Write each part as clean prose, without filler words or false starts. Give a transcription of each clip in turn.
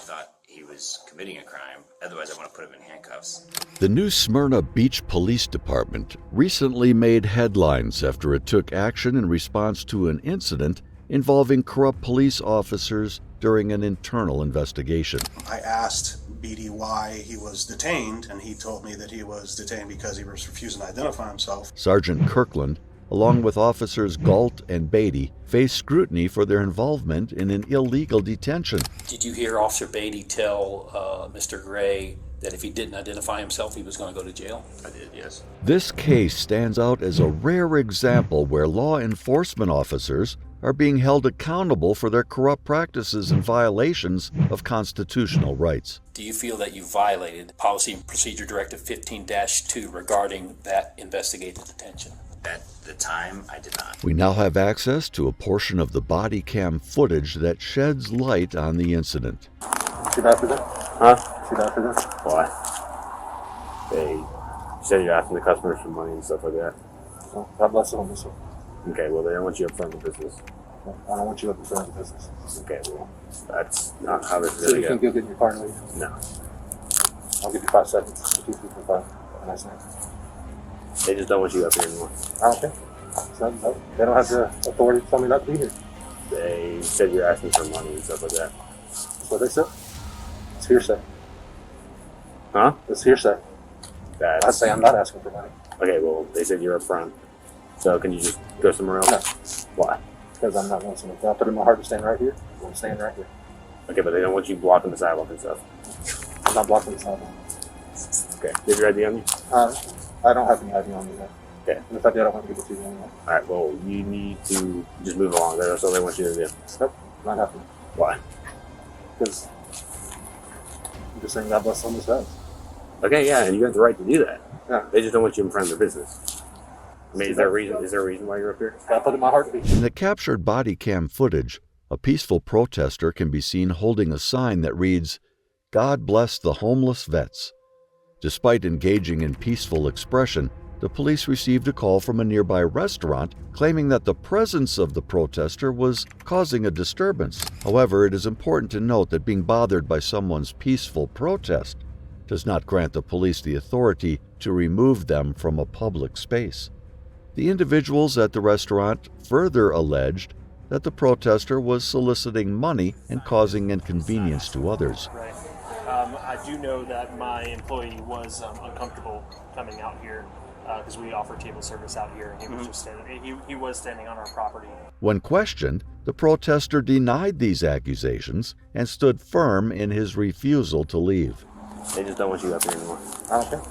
thought he was committing a crime. Otherwise, I want to put him in handcuffs. The new Smyrna Beach Police Department recently made headlines after it took action in response to an incident involving corrupt police officers during an internal investigation. I asked Beatty why he was detained, and he told me that he was detained because he was refusing to identify himself. Sergeant Kirkland, along with Officers Galt and Beatty, faced scrutiny for their involvement in an illegal detention. Did you hear Officer Beatty tell Mr. Gray that if he didn't identify himself, he was going to go to jail? I did, yes. This case stands out as a rare example where law enforcement officers are being held accountable for their corrupt practices and violations of constitutional rights. Do you feel that you violated Policy and Procedure Directive 15-2 regarding that investigative detention? At the time, I did not. We now have access to a portion of the body cam footage that sheds light on the incident. Shoot after them? Huh? Shoot after them? Why? They said you're asking the customers for money and stuff like that. Well, God bless them, mister. Okay, well, they don't want you up front of the business. I don't want you up in front of the business. Okay, well, that's not how this is So going you to can go. go get in your car and leave. No. I'll give you 5 seconds. I'll keep you for 5. Have a nice night. They just don't want you up here anymore. I don't care. They don't have the authority to tell me not to be here. They said you're asking for money and stuff like that. That's what they said. It's hearsay. Huh? It's hearsay. I say I'm not asking for money. Okay, well, they said you're up front. So can you just go somewhere else? No. Why? Because I'm not wanting to. I put it in my heart to stand right here. I'm staying right here. Okay, but they don't want you blocking the sidewalk and stuff. I'm not blocking the sidewalk. Okay. Do you have your ID on you? I don't have any ID on me yet. Okay. And if I did, I wouldn't give it to you anymore. Alright, well, you need to just move along. That's all they want you to do. Nope, not happening. Why? Because I'm just saying God bless them as well. Okay, yeah, and you have the right to do that. Yeah. They just don't want you in front of their business. I mean, is there a reason why you're up here? I put it in my heart to be. In the captured body cam footage, a peaceful protester can be seen holding a sign that reads, "God bless the homeless vets." Despite engaging in peaceful expression, the police received a call from a nearby restaurant claiming that the presence of the protester was causing a disturbance. However, it is important to note that being bothered by someone's peaceful protest does not grant the police the authority to remove them from a public space. The individuals at the restaurant further alleged that the protester was soliciting money and causing inconvenience to others. Right. I do know that my employee was uncomfortable coming out here because we offer table service out here, and he was just standing. He was standing on our property. When questioned, the protester denied these accusations and stood firm in his refusal to leave. They just don't want you up here anymore. I don't care.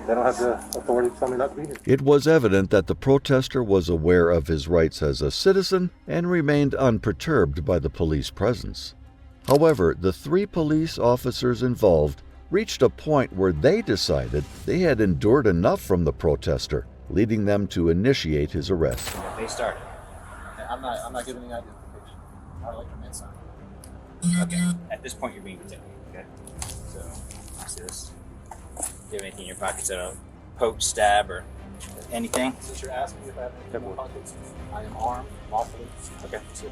They don't have the authority to tell me not to be here. It was evident that the protester was aware of his rights as a citizen and remained unperturbed by the police presence. However, the 3 police officers involved reached a point where they decided they had endured enough from the protester, leading them to initiate his arrest. They started. I'm not giving any identification. I like the inside. Okay. At this point, you're being detained. Okay. So, what's this? Do you have anything in your pockets at all? Poke, stab, or anything? Since you're asking me if I have anything in my pockets, I am armed, lawfully. Okay. So,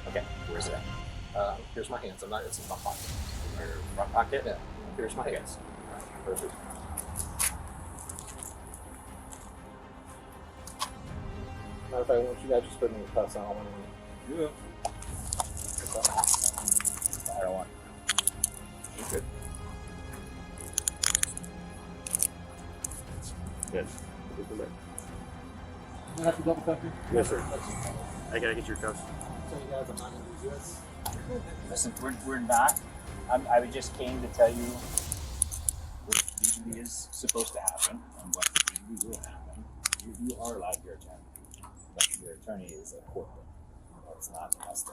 okay. Where's it at? Here's my hands. It's in my pocket. Your front pocket? Yeah. Here's my hands. Perfect. Matter of fact, once you guys just put me in the cuffs, I don't want any. Yeah. I don't want. You're good. Good. You have to double cuff me? Yes, sir. I gotta get your cuffs. So you guys, I'm not going to do this. Listen, we're not. I just came to tell you what legally is supposed to happen and what legally will happen. You are allowed your attorney, but your attorney is a corporate. That's not us.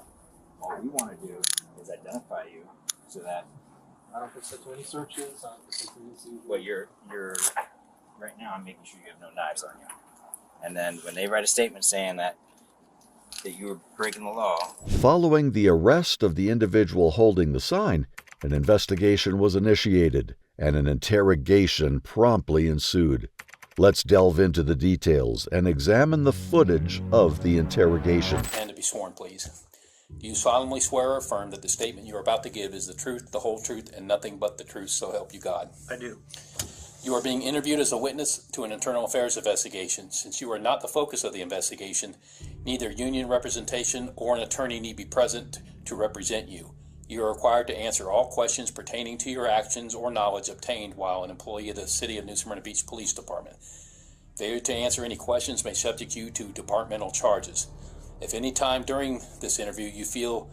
All we want to do is identify you so that. I don't consent to any searches. I don't consent to any seizures. Well, you're right now. I'm making sure you have no knives on you. And then when they write a statement saying that you were breaking the law. Following the arrest of the individual holding the sign, an investigation was initiated and an interrogation promptly ensued. Let's delve into the details and examine the footage of the interrogation. And to be sworn, please. Do you solemnly swear or affirm that the statement you are about to give is the truth, the whole truth, and nothing but the truth, so help you God? I do. You are being interviewed as a witness to an internal affairs investigation. Since you are not the focus of the investigation, neither union representation or an attorney need be present to represent you. You are required to answer all questions pertaining to your actions or knowledge obtained while an employee of the City of New Smyrna Beach Police Department. Failure to answer any questions may subject you to departmental charges. If any time during this interview you feel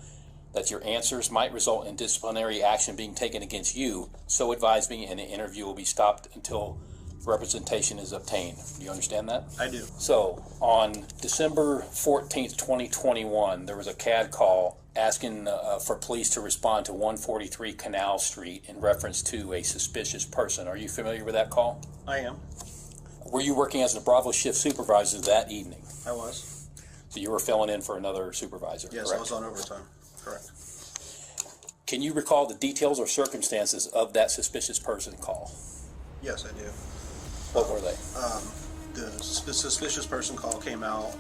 that your answers might result in disciplinary action being taken against you, so advise me, and the interview will be stopped until representation is obtained. Do you understand that? I do. So, on December 14th, 2021, there was a CAD call asking for police to respond to 143 Canal Street in reference to a suspicious person. Are you familiar with that call? I am. Were you working as a Bravo shift supervisor that evening? I was. So you were filling in for another supervisor, Yes, correct? I was on overtime. Correct. Can you recall the details or circumstances of that suspicious person call? Yes, I do. What were they? The suspicious person call came out,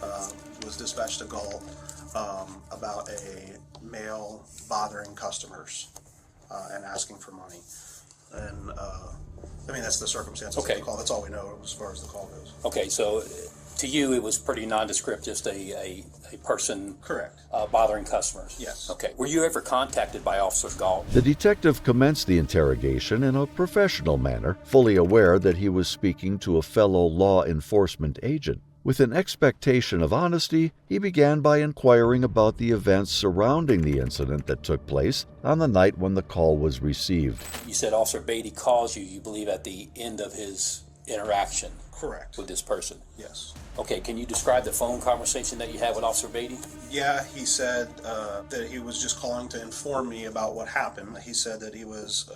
was dispatched to Galt about a male bothering customers and asking for money. And that's the circumstances of the call. That's all we know as far as the call goes. Okay, so to you it was pretty nondescript, just a person Correct. Bothering customers. Yes. Okay. Were you ever contacted by Officers Galt? The detective commenced the interrogation in a professional manner, fully aware that he was speaking to a fellow law enforcement agent. With an expectation of honesty, he began by inquiring about the events surrounding the incident that took place on the night when the call was received. You said Officer Beatty calls you believe, at the end of his interaction Correct. with this person. Yes. Okay, can you describe the phone conversation that you had with Officer Beatty? Yeah, he said that he was just calling to inform me about what happened. He said that he was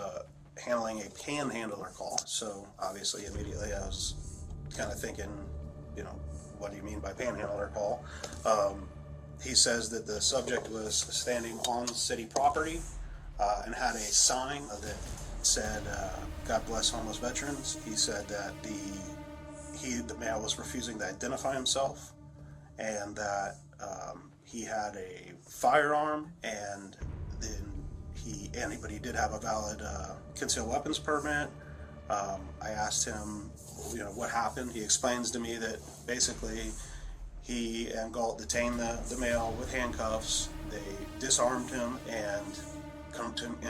handling a panhandler call. So obviously, immediately I was kind of thinking, what do you mean by panhandler call? He says that the subject was standing on city property and had a sign that said, God bless homeless veterans. He said that the male was refusing to identify himself, and that he had a firearm, but he did have a valid concealed weapons permit. I asked him, what happened. He explains to me that basically he and Galt detained the male with handcuffs. They disarmed him and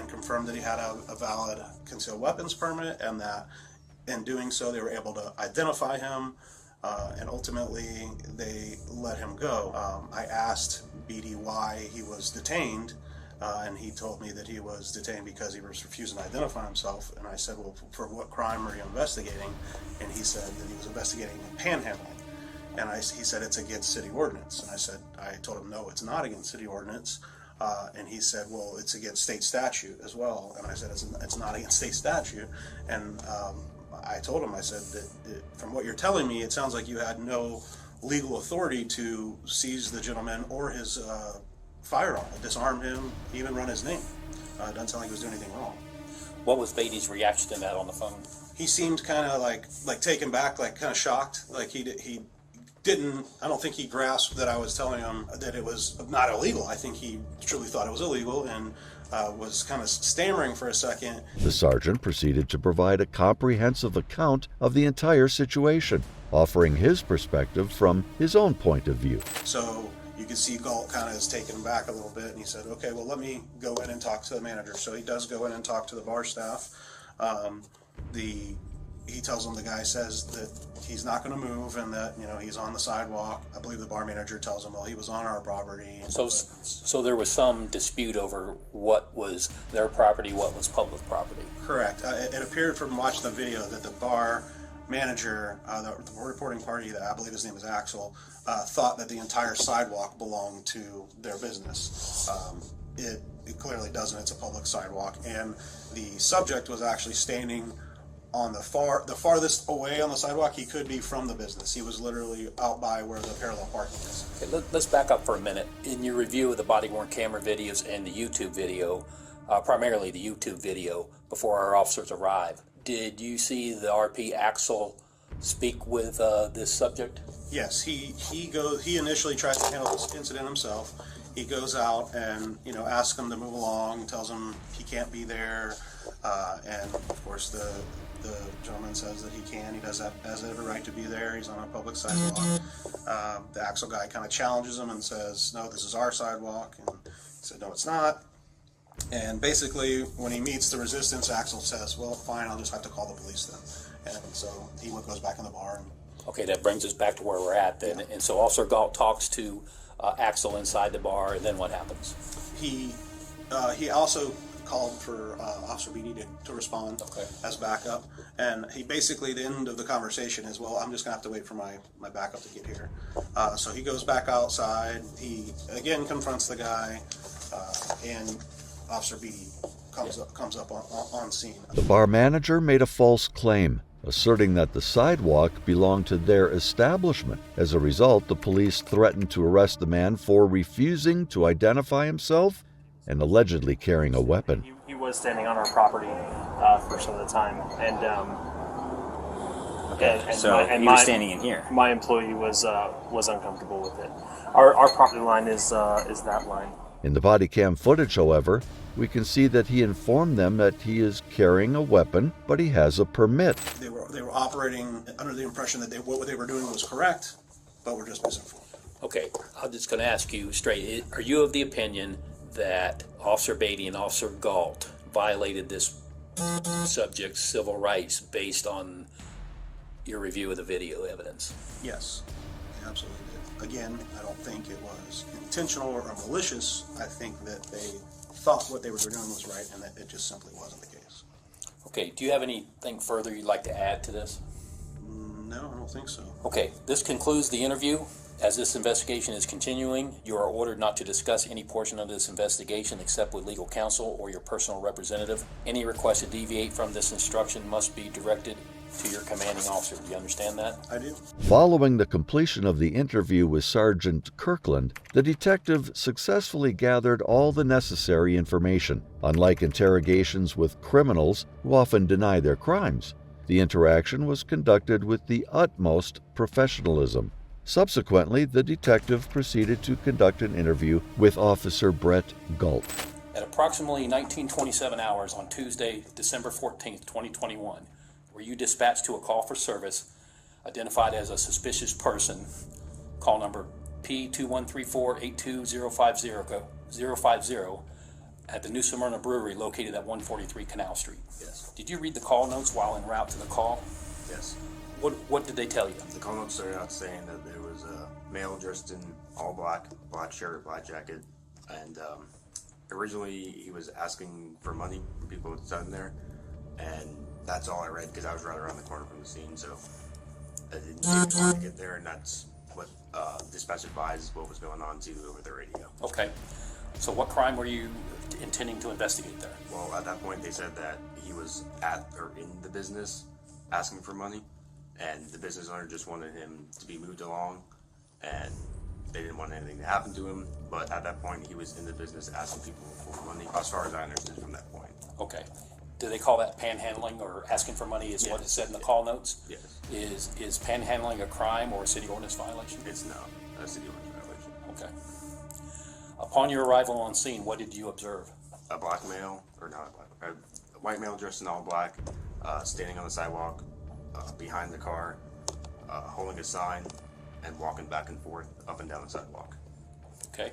confirmed that he had a valid concealed weapons permit, and that in doing so they were able to identify him, and ultimately they let him go. I asked Beatty why he was detained, and he told me that he was detained because he was refusing to identify himself. And I said, well, for what crime are you investigating? And he said that he was investigating panhandling. And he said it's against city ordinance. And I told him, no, it's not against city ordinance. And he said, well, it's against state statute as well. And I said, it's not against state statute. And I told him, I said that from what you're telling me, it sounds like you had no legal authority to seize the gentleman or his firearm, disarm him, even run his name. It doesn't sound like he was doing anything wrong. What was Beatty's reaction to that on the phone? He seemed kind of like taken back, like kind of shocked. Like he didn't, I don't think he grasped that I was telling him that it was not illegal. I think he truly thought it was illegal and was kind of stammering for a second. The sergeant proceeded to provide a comprehensive account of the entire situation, offering his perspective from his own point of view. So you can see Galt kind of is taken back a little bit, and he said, okay, well, let me go in and talk to the manager. So he does go in and talk to the bar staff. He tells them, the guy says that he's not going to move and that, he's on the sidewalk. I believe the bar manager tells him, well, he was on our property. So there was some dispute over what was their property, what was public property. Correct. It appeared from watching the video that the bar manager, the reporting party, that I believe his name is Axel, thought that the entire sidewalk belonged to their business. It clearly doesn't. It's a public sidewalk, and the subject was actually standing on the farthest away on the sidewalk he could be from the business. He was literally out by where the parallel parking is. Okay, let's back up for a minute. In your review of the body-worn camera videos and the YouTube video, primarily the YouTube video, before our officers arrived, did you see the RP Axel speak with this subject? Yes, he initially tried to handle this incident himself. he goes out and, you know, asks him to move along, tells him he can't be there, and of course the gentleman says that he can. He has every right to be there. He's on a public sidewalk. The Axle guy kind of challenges him and says, no, this is our sidewalk, and he said, no, it's not. And basically, when he meets the resistance, Axel says, well, fine, I'll just have to call the police then. And so he goes back in the bar. And, Okay, that brings us back to where we're at then. And so Officer Galt talks to Axel inside the bar, and then what happens? he also called for Officer Beatty to respond as backup. And he basically, the end of the conversation is, well, I'm just going to have to wait for my backup to get here. So he goes back outside. He, again, confronts the guy, and Officer Beatty comes up on scene. The bar manager made a false claim, asserting that the sidewalk belonged to their establishment. As a result, the police threatened to arrest the man for refusing to identify himself and allegedly carrying a weapon. He was standing on our property for some of the time, and you were standing in here. My employee was uncomfortable with it. Our property line is that line. In the body cam footage, however, we can see that he informed them that he is carrying a weapon, but he has a permit. They were operating under the impression that what they were doing was correct, but were just misinformed. Okay, I'm just going to ask you straight. Are you of the opinion that Officer Beatty and Officer Galt violated this subject's civil rights based on your review of the video evidence? Yes, they absolutely did. Again, I don't think it was intentional or malicious. I think that they thought what they were doing was right, and that it just simply wasn't the case. Okay, do you have anything further you'd like to add to this? No, I don't think so. Okay, this concludes the interview. As this investigation is continuing, you are ordered not to discuss any portion of this investigation except with legal counsel or your personal representative. Any request to deviate from this instruction must be directed to your commanding officer. Do you understand that? I do. Following the completion of the interview with Sergeant Kirkland, the detective successfully gathered all the necessary information. Unlike interrogations with criminals who often deny their crimes, the interaction was conducted with the utmost professionalism. Subsequently, the detective proceeded to conduct an interview with Officer Brett Galt. At approximately 1927 hours on Tuesday, December 14th, 2021, were you dispatched to a call for service identified as a suspicious person, call number P2134-82050 at the New Smyrna Brewery located at 143 Canal Street? Yes. Did you read the call notes while en route to the call? Yes. What did they tell you? The call note started out saying that there was a male dressed in all black shirt, black jacket, and originally he was asking for money from people inside there, and that's all I read because I was right around the corner from the scene, so I didn't want to get there, and that's what dispatch advised what was going on over the radio. Okay. So what crime were you intending to investigate there? Well, at that point they said that he was at or in the business asking for money, and the business owner just wanted him to be moved along, and they didn't want anything to happen to him, but at that point he was in the business asking people for money, as far as I understand from that point. Okay. Do they call that panhandling or asking for money is what it said in the call notes? Yes. Is panhandling a crime or a city ordinance violation? It's no, a city ordinance violation. Okay. Upon your arrival on scene, what did you observe? A black male, or not a white male dressed in all black, standing on the sidewalk, behind the car, holding a sign, and walking back and forth up and down the sidewalk. Okay.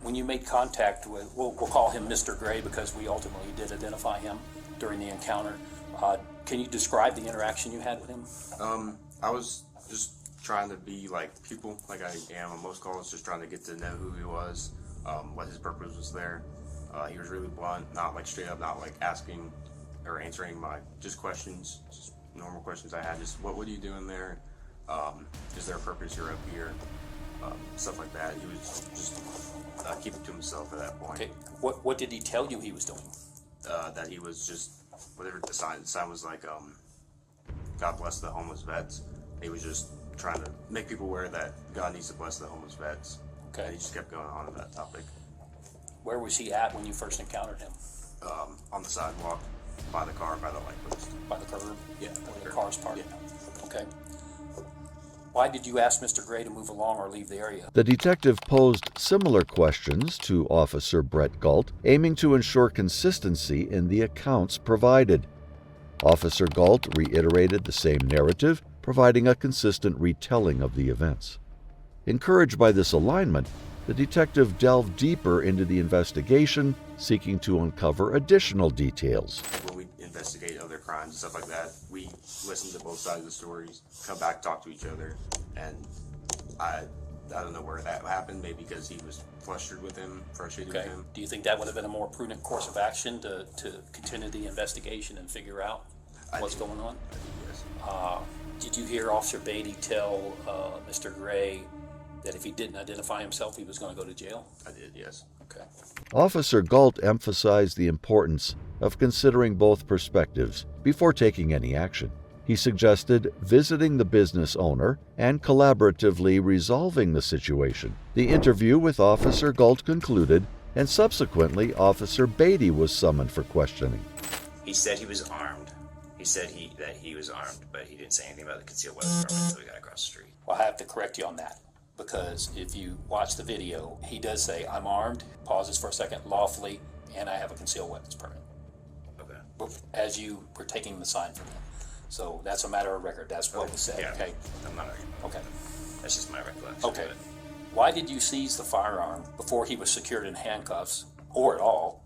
When you made contact with, we'll call him Mr. Gray because we ultimately did identify him during the encounter. Can you describe the interaction you had with him? I was just trying to be like people, like I am on most calls, just trying to get to know who he was, what his purpose was there. He was really blunt, not like straight up, not like asking or answering my just questions, just normal questions I had, just what are you doing there? Is there a purpose you're up here? Stuff like that. He was just keeping to himself at that point. Okay. What did he tell you he was doing? That he was just, whatever the sign was like, God bless the homeless vets. He was just trying to make people aware that God needs to bless the homeless vets. Okay. And he just kept going on that topic. Where was he at when you first encountered him? On the sidewalk, by the car, by the light post. By the curb? Yeah. Where the car's parked? Yeah. Okay. Why did you ask Mr. Gray to move along or leave the area? The detective posed similar questions to Officer Brett Galt, aiming to ensure consistency in the accounts provided. Officer Galt reiterated the same narrative, providing a consistent retelling of the events. Encouraged by this alignment, the detective delved deeper into the investigation, seeking to uncover additional details. When we investigate other crimes and stuff like that, we listen to both sides of the stories, come back, talk to each other, and I don't know where that happened. Maybe because he was frustrated with him. Okay. Do you think that would have been a more prudent course of action to continue the investigation and figure out what's going on? I think yes. Did you hear Officer Beatty tell Mr. Gray that if he didn't identify himself, he was going to go to jail? I did, yes. Okay. Officer Galt emphasized the importance of considering both perspectives before taking any action. He suggested visiting the business owner and collaboratively resolving the situation. The interview with Officer Galt concluded, and subsequently Officer Beatty was summoned for questioning. He said he was armed. He said that he was armed, but he didn't say anything about the concealed weapons permit until we got across the street. Well, I have to correct you on that, because if you watch the video, he does say, I'm armed, pauses for a second, lawfully, and I have a concealed weapons permit. Okay. As you were taking the sign from him. So that's a matter of record. That's what was said. Yeah, Okay. I'm not arguing. Okay. That's just my recollection. Okay. of it. Why did you seize the firearm before he was secured in handcuffs, or at all,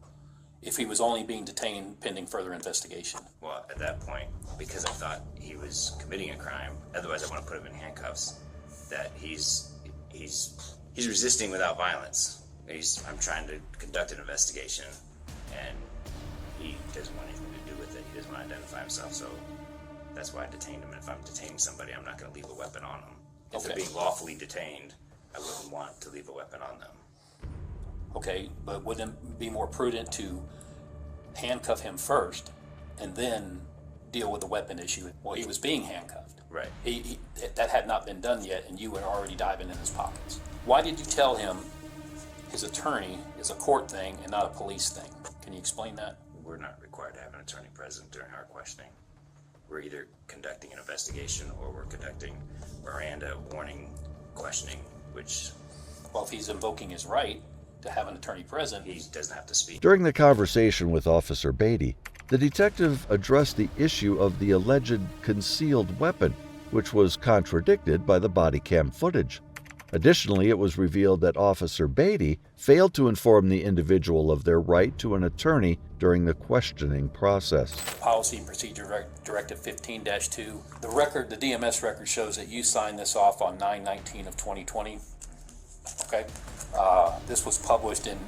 if he was only being detained pending further investigation? Well, at that point, because I thought he was committing a crime, otherwise I want to put him in handcuffs, that he's resisting without violence. I'm trying to conduct an investigation, and he doesn't want anything to do with it. He doesn't want to identify himself, so that's why I detained him. And if I'm detaining somebody, I'm not going to leave a weapon on them. If they're being lawfully detained, I wouldn't want to leave a weapon on them. Okay, but wouldn't it be more prudent to handcuff him first and then deal with the weapon issue? Well, he was being handcuffed. Right. That had not been done yet, and you were already diving in his pockets. Why did you tell him his attorney is a court thing and not a police thing? Can you explain that? We're not required to have an attorney present during our questioning. We're either conducting an investigation or we're conducting Miranda warning questioning, which... Well, if he's invoking his right to have an attorney present... He doesn't have to speak. During the conversation with Officer Beatty, the detective addressed the issue of the alleged concealed weapon, which was contradicted by the body cam footage. Additionally, it was revealed that Officer Beatty failed to inform the individual of their right to an attorney during the questioning process. Policy and Procedure Directive 15-2. The DMS record shows that you signed this off on 9/19 of 2020. Okay? This was published in,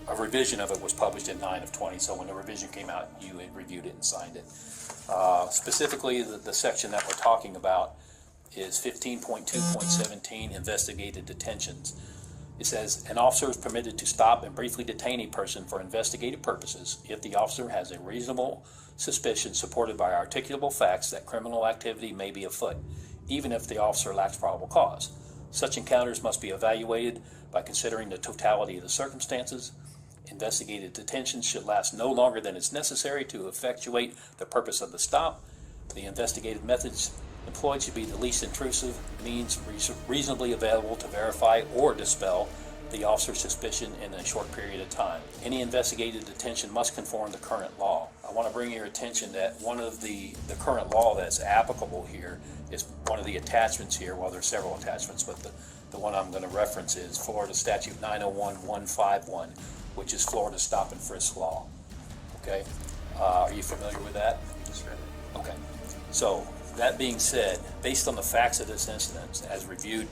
a revision of it was published in 9 of 20, so when the revision came out, you had reviewed it and signed it. Specifically, the section that we're talking about is 15.2.17, investigated detentions. It says, an officer is permitted to stop and briefly detain a person for investigative purposes if the officer has a reasonable suspicion supported by articulable facts that criminal activity may be afoot, even if the officer lacks probable cause. Such encounters must be evaluated by considering the totality of the circumstances. Investigated detention should last no longer than is necessary to effectuate the purpose of the stop. The investigative methods employed should be the least intrusive means reasonably available to verify or dispel the officer's suspicion in a short period of time. Any investigative detention must conform to current law. I want to bring your attention that one of the current law that's applicable here is one of the attachments here. Well, there's several attachments, but the one I'm going to reference is Florida Statute 901-151, which is Florida Stop and Frisk Law. Okay? Are you familiar with that? Just read it. Okay. So, that being said, based on the facts of this incident as reviewed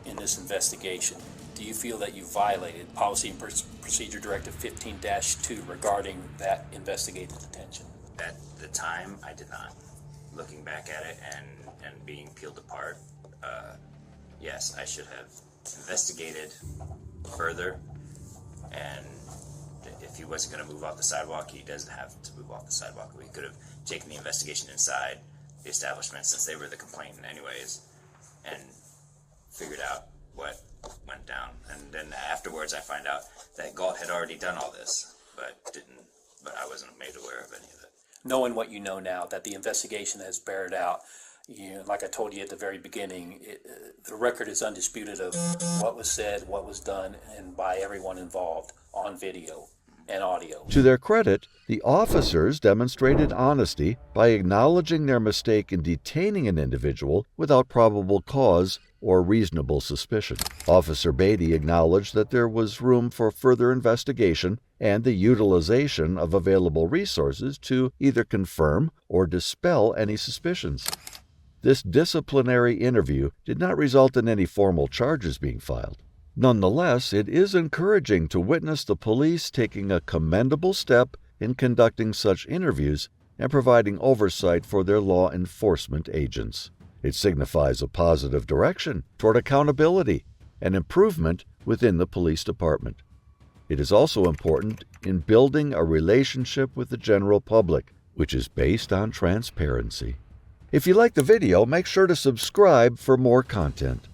in this investigation, do you feel that you violated Policy and Procedure Directive 15-2 regarding that investigative detention? At the time, I did not. Looking back at it and being peeled apart, yes, I should have investigated further, and if he wasn't going to move off the sidewalk, he doesn't have to move off the sidewalk. We could have taken the investigation inside the establishment, since they were the complainant anyways, and figured out what went down. And then afterwards I find out that Galt had already done all this, but I wasn't made aware of any of it. Knowing what you know now, that the investigation has bared out like I told you at the very beginning, the record is undisputed of what was said, what was done, and by everyone involved on video and audio. To their credit, the officers demonstrated honesty by acknowledging their mistake in detaining an individual without probable cause or reasonable suspicion. Officer Beatty acknowledged that there was room for further investigation and the utilization of available resources to either confirm or dispel any suspicions. This disciplinary interview did not result in any formal charges being filed. Nonetheless, it is encouraging to witness the police taking a commendable step in conducting such interviews and providing oversight for their law enforcement agents. It signifies a positive direction toward accountability and improvement within the police department. It is also important in building a relationship with the general public, which is based on transparency. If you like the video, make sure to subscribe for more content.